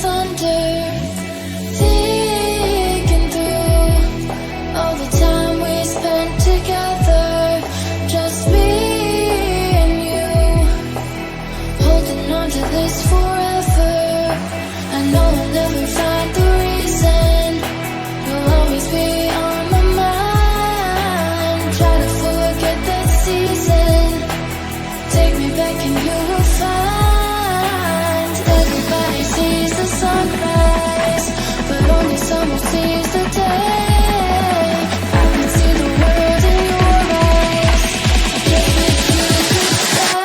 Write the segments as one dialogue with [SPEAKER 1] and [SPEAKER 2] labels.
[SPEAKER 1] thunder, thinking through all the time we spent together, just me and you, holding on to this forever. I know I'll never find the reason, you'll always be on my mind. Try to forget that season, take me back and you will find. Everybody sees the sunrise, but only someone sees the day. I can see the world in your eyes, just wish you could stay.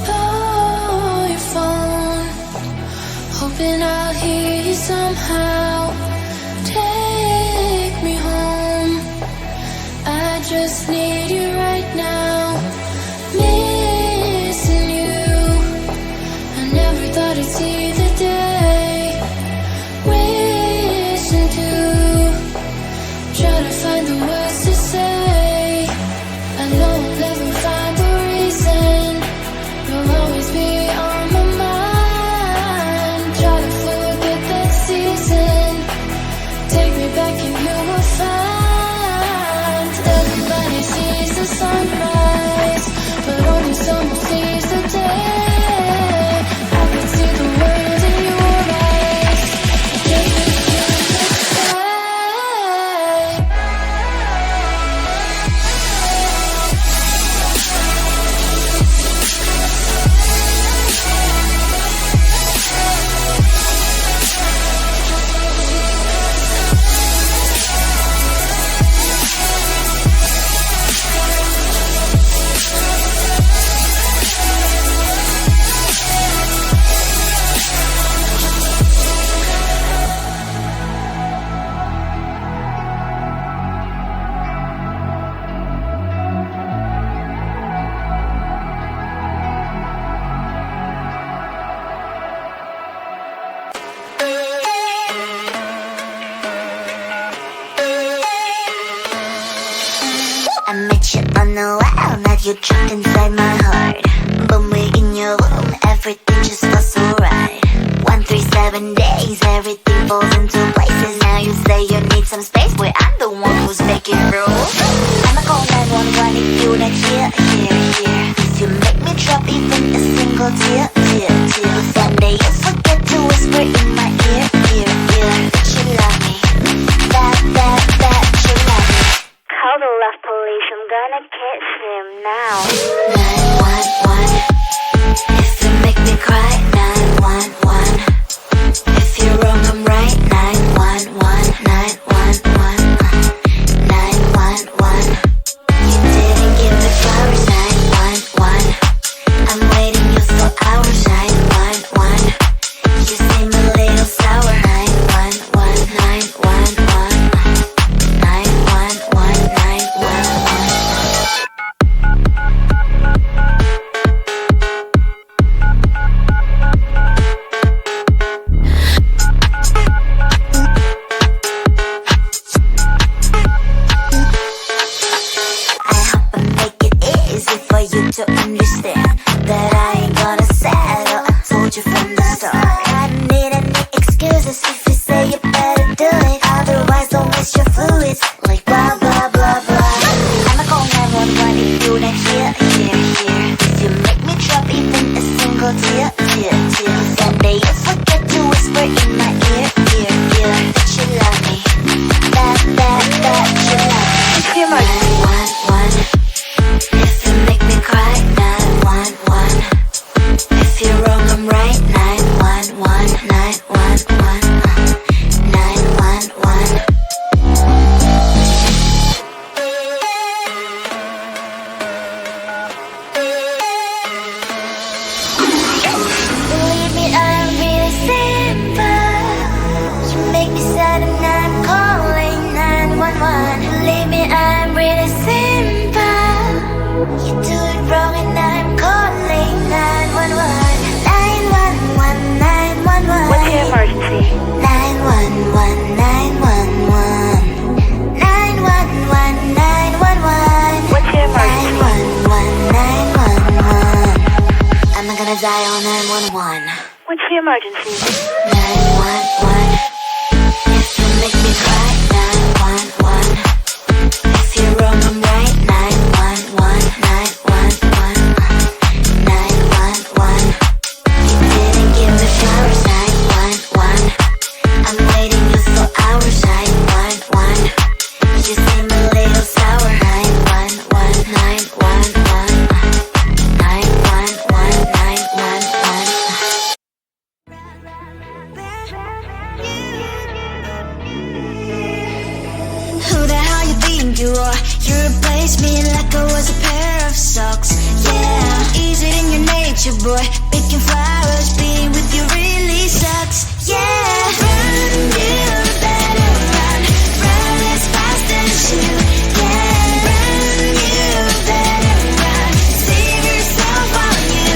[SPEAKER 1] Oh, your phone, hoping I'll hear you somehow. Take me home, I just need you right now. Missing you, I never thought I'd see the day. Wishing to try to find the words to say. I know I'll never find the reason, you'll always be on my mind. Try to forget that season, take me back and you will find. Everybody sees the sunrise, but only someone sees the day. I can see the world in your eyes, just wish you could stay.
[SPEAKER 2] I met you on the wow, now you're trapped inside my heart. But we're in your room, everything just feels so right. 137 days, everything falls into places. Now you say you need some space, where I'm the one who's making rules. I'ma call 911 if you're not here. You make me drop even a single tear. Someday you'll forget to whisper in my ear. That you love me, that you love me. Call the love police, I'm gonna catch him now. 911, if you make me cry. 911, if you're wrong, I'm right. 911, 911, 911. You didn't give me flowers. 911, I'm waiting you for hours. 911, you seem a little sour. 911, 911, 911, I hope I make it easy for you to understand that I ain't gonna settle. I told you from the start. I don't need any excuses if you say you better do it. Otherwise, don't waste your fluids like blah blah blah blah. I'ma call 911 if you're not here. You make me drop even a single tear. Someday you'll forget to whisper in my ear. That you love me, that you love me. If you're my 911, if you make me cry. 911, if you're wrong, I'm right. 911, 911, 911. Leave dial 911.
[SPEAKER 3] What's the emergency?
[SPEAKER 2] 911. If you make me cry, 911. If you wrong, I'm right, 911. 911. 911. You didn't give me flowers, 911. I'm waiting you for hours, 911. You seem a little sour, 911. 911. 911. 911. Who the hell you think you are? You replaced me like I was a pair of socks. Yeah, is it in your nature, boy? Picking flowers, being with you really sucks. Yeah, run, you better run. Run as fast as you can. Run, you better run. Save yourself while you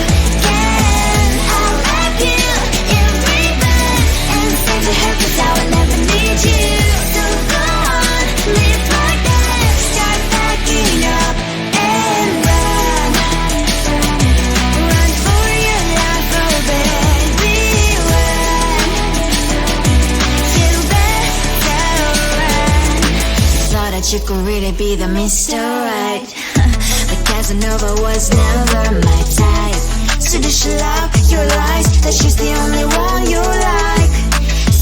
[SPEAKER 2] can. I'll wrap you in ribbon and send to her 'cause I will never need you. So go on, live like that. Start packing up and run. Run for your life, oh baby, run. You better run. Thought that you could really be the Mr. Right. But Casanova was never my type. So does she love your lies? That she's the only one you like.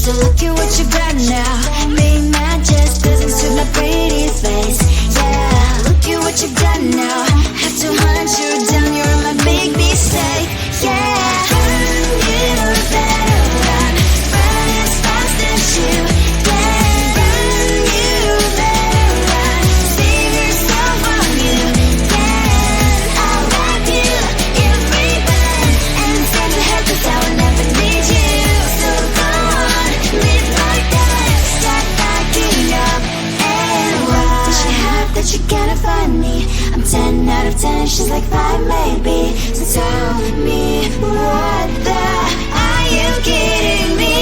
[SPEAKER 2] So look at what you got now. Being mad just doesn't suit my pretty face. Yeah, look at what you got now. Have to hunt you down, you're my big mistake. Yeah, run, you better run. Run as fast as you can. Run, you better run. Save yourself while you can. I'll wrap you in ribbon and send to her 'cause I will never need you. So go on, live like that. Start packing up and run. Does she have that you gotta find me? I'm 10 out of 10, she's like 5 maybe. So tell me, what the are you kidding me?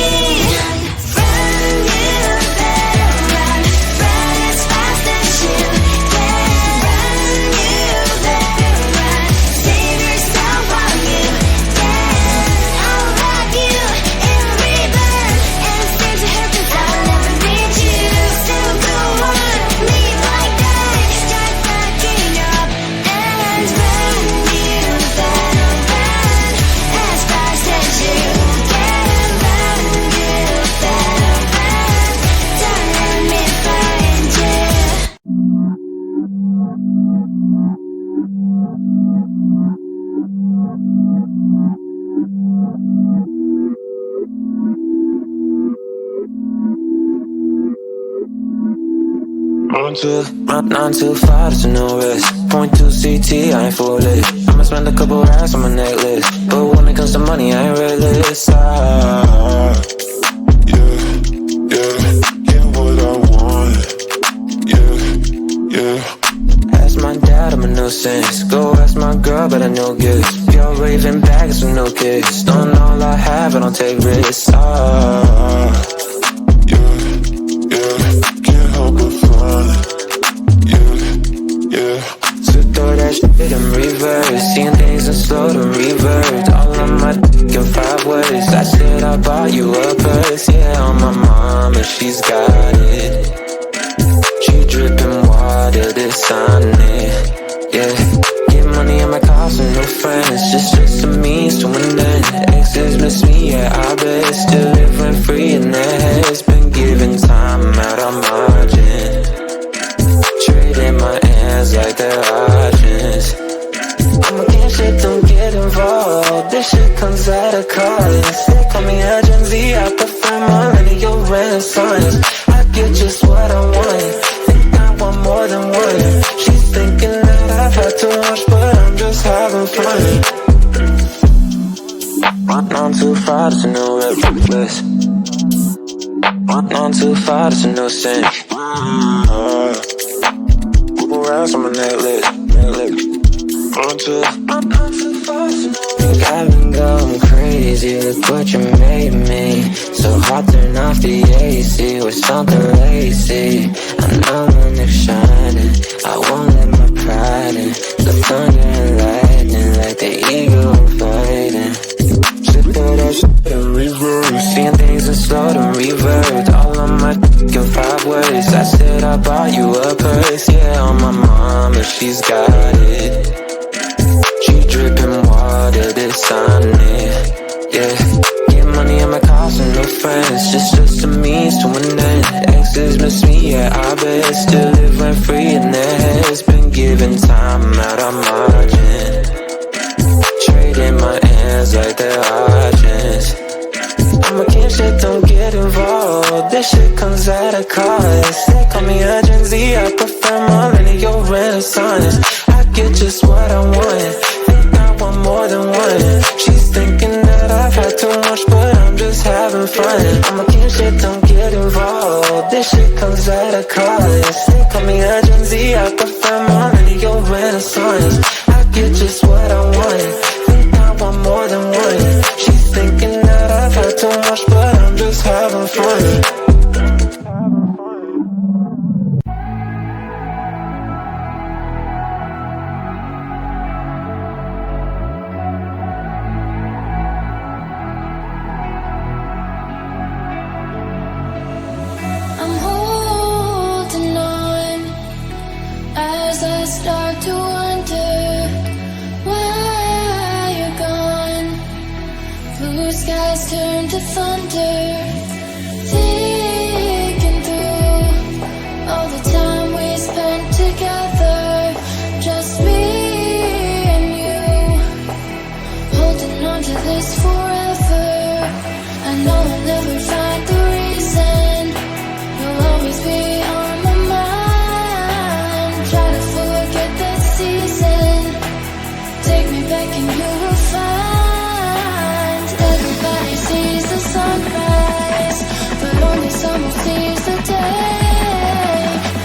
[SPEAKER 2] Run, you better run. Run as fast as you can. Run, you better run. Save yourself while you can. I'll wrap you in ribbon and send to her 'cause I will never need you. So go on, live like that. Start packing up and run. You better run as fast as you can. Run, you better run. Don't let me find you.
[SPEAKER 4] Run too far, there's no risk. Point 2 CT, I ain't foolish. I'ma spend a couple racks on my necklace, but when it comes to money, I ain't realist. Yeah, what I want. Yeah. Ask my dad, I'm a nuisance. Go ask my girl, but I know gifts. Pure raving bags with no kids. Don't know all I have, I don't take risks. Can't help but fun. Yeah. So throw that shit in reverse. Seeing things in slow to revert. All on my dick in 5 words. I said I bought you a purse. Yeah, on my mama, she's got it. She dripping water, this on it. Yeah, get money in my car, so no friends. Just a means to an end. Exes miss me, yeah, I bet. Still living free in their heads. Been giving time out on margin. Trading my hands like they're options. I'm against shit, don't get involved. This shit comes at a cost. They call me a Gen Z, I prefer millennial renaissance. I get just what I want. Think I want more than one. She's thinking that I've had too much, but I'm just having fun. Run on too far, there's no reckless. Run on too far, there's no sense. Google rounds on my necklace. Run too far, think I've been going crazy. Look what you made me. So hot, turn off the AC with something lazy. I know when they're shining, I won't let my pride in. The thunder and lightning like the eagle fighting. she's got it. She dripping water, this on it. Yeah, get money in my cars and no friends, just a means to an end. Exes miss me, yeah, I bet. Still live rent free in their heads. Been giving time out of margin, trading my ends like they're auctions. I'm a king, shit, don't get involved. This shit comes at a cost. They call me a Gen Z, I prefer millennial renaissance. I get just what I want, think I want more than one. She's thinking that I've had too much, but I'm just having fun. I'm a king, shit, don't get involved. This shit comes at a cost. They call me a Gen Z, I prefer millennial renaissance. I get just what I want, think I want more than one. She's thinking that I've had too much, but I'm just having fun.
[SPEAKER 1] I'm holding on as I start to wonder why you're gone. Blue skies turn to thunder, thinking through all the time we spent together, just me and you, holding on to this forever. I know I'll never find the reason, you'll always be on my mind. Try to forget that season, take me back and you will find. Everybody sees the sunrise, but only someone sees the day.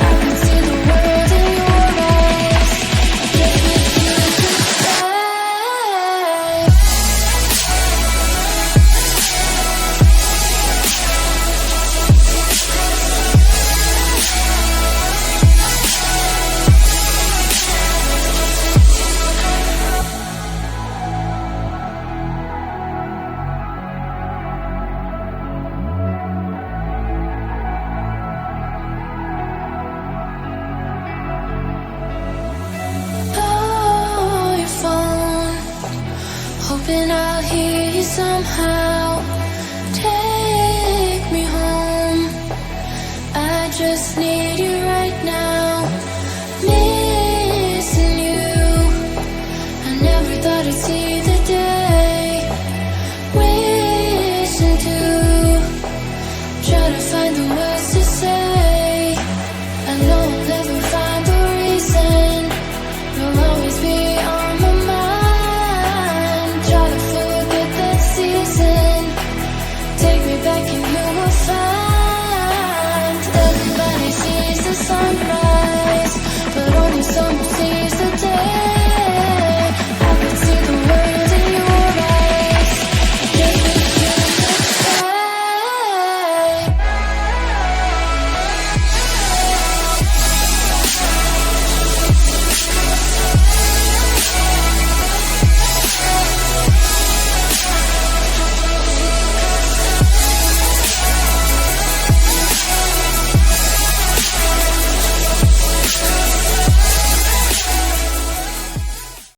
[SPEAKER 1] I can see the world in your eyes, just refuse to stay. Oh, your phone, hoping I'll hear you somehow.